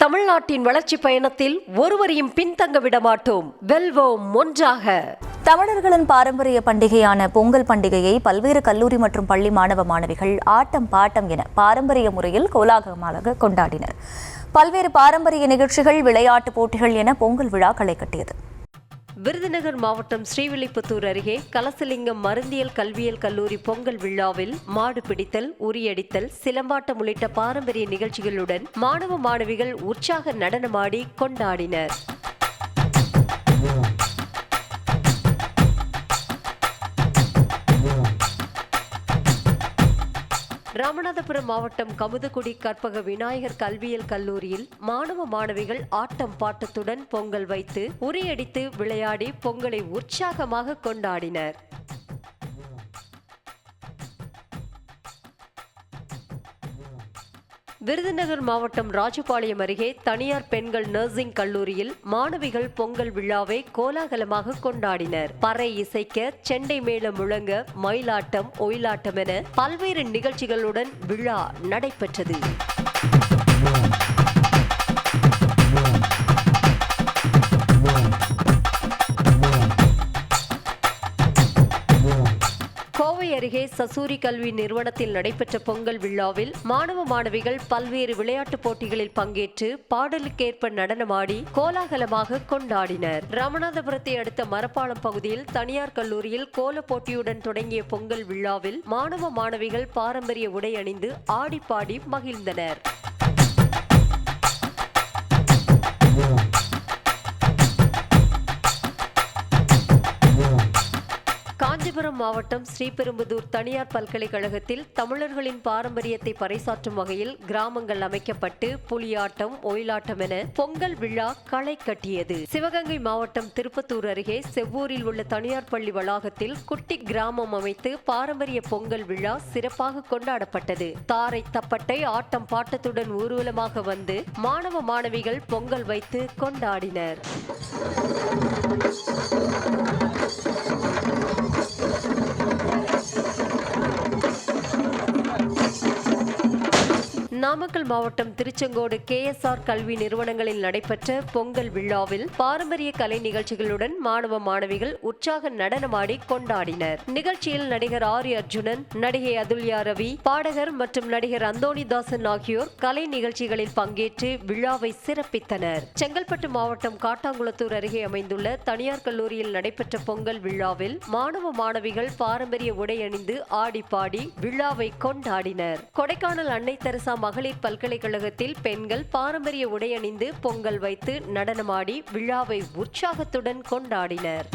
தமிழ்நாட்டின் வளர்ச்சி பயணத்தில் ஒருவரையும் பின்தங்க விட மாட்டோம். வெல்வோம் ஒன்றாக. தமிழர்களின் பாரம்பரிய பண்டிகையான பொங்கல் பண்டிகையை பல்வேறு கல்லூரி மற்றும் பள்ளி மாணவ மாணவிகள் ஆட்டம் பாட்டம் என பாரம்பரிய முறையில் கோலாகலமாக கொண்டாடினர். பல்வேறு பாரம்பரிய நிகழ்ச்சிகள், விளையாட்டுப் போட்டிகள் என பொங்கல் விழா களை கட்டியது. விருதுநகர் மாவட்டம் ஸ்ரீவில்லிபுத்தூர் அருகே கலசலிங்கம் மருந்தியல் கல்வியியல் கல்லூரி பொங்கல் விழாவில் மாடு பிடித்தல், உரியடித்தல், சிலம்பாட்டம் உள்ளிட்ட பாரம்பரிய நிகழ்ச்சிகளுடன் மாணவ மாணவிகள் உற்சாக நடனமாடி கொண்டாடினர். ராமநாதபுரம் மாவட்டம் கமுதக்குடி கற்பக விநாயகர் கல்வியியல் கல்லூரியில் மாணவ மாணவிகள் ஆட்டம் பாட்டத்துடன் பொங்கல் வைத்து உரியடித்து விளையாடி பொங்கலை உற்சாகமாக கொண்டாடினர். விருதுநகர் மாவட்டம் ராஜபாளையம் அருகே தனியார் பெண்கள் நர்சிங் கல்லூரியில் மாணவிகள் பொங்கல் விழாவை கோலாகலமாக கொண்டாடினர். பறை இசைக்க, செண்டை மேளம் முழங்க, மயிலாட்டம், ஒயிலாட்டம் என பல்வேறு நிகழ்ச்சிகளுடன் விழா நடைபெற்றது. கோவை அருகே சசூரி கல்வி நிறுவனத்தில் நடைபெற்ற பொங்கல் விழாவில் மாணவ மாணவிகள் பல்வேறு விளையாட்டுப் போட்டிகளில் பங்கேற்று பாடலுக்கேற்ப நடனமாடி கோலாகலமாக கொண்டாடினர். ராமநாதபுரத்தை அடுத்த மரப்பாலம் பகுதியில் தனியார் கல்லூரியில் கோல போட்டியுடன் தொடங்கிய பொங்கல் விழாவில் மாணவ மாணவிகள் பாரம்பரிய உடை அணிந்து ஆடிப்பாடி மகிழ்ந்தனர். காஞ்சிபுரம் மாவட்டம் ஸ்ரீபெரும்புதூர் தனியார் பல்கலைக்கழகத்தில் தமிழர்களின் பாரம்பரியத்தை பறைசாற்றும் வகையில் கிராமங்கள் அமைக்கப்பட்டு புலியாட்டம், ஒயிலாட்டம் என பொங்கல் விழா களை கட்டியது. சிவகங்கை மாவட்டம் திருப்பத்தூர் அருகே செவ்வூரில் உள்ள தனியார் பள்ளி வளாகத்தில் குட்டி கிராமம் அமைத்து பாரம்பரிய பொங்கல் விழா சிறப்பாக கொண்டாடப்பட்டது. தாரை தப்பட்டை ஆட்டம் பாட்டத்துடன் ஊர்வலமாக வந்து மாணவ மாணவிகள் பொங்கல் வைத்து கொண்டாடினர். நாமக்கல் மாவட்டம் திருச்செங்கோடு KSR கல்வி நிறுவனங்களில் நடைபெற்ற பொங்கல் விழாவில் பாரம்பரிய கலை நிகழ்ச்சிகளுடன் மாணவ மாணவிகள் உற்சாக நடனமாடி கொண்டாடினர். நிகழ்ச்சியில் நடிகர் ஆரி அர்ஜுனன், நடிகை அதுல்யா ரவி, பாடகர் மற்றும் நடிகர் அந்தோணிதாசன் ஆகியோர் கலை நிகழ்ச்சிகளில் பங்கேற்று விழாவை சிறப்பித்தனர். செங்கல்பட்டு மாவட்டம் காட்டாங்குளத்தூர் அருகே அமைந்துள்ள தனியார் கல்லூரியில் நடைபெற்ற பொங்கல் விழாவில் மாணவ மாணவிகள் பாரம்பரிய உடை அணிந்து ஆடி பாடி விழாவை கொண்டாடினர். கொடைக்கானல் அன்னை தெரசா மகளிர் பல்கலைக்கழகத்தில் பெண்கள் பாரம்பரிய உடை அணிந்து பொங்கல் வைத்து நடனமாடி விழாவை உற்சாகத்துடன் கொண்டாடினர்.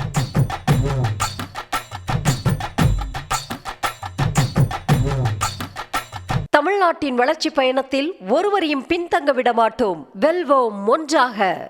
தமிழ்நாட்டின் வளர்ச்சி பயணத்தில் ஒருவரையும் பின்தங்க விட மாட்டோம். வெல்வோம் ஒன்றாக.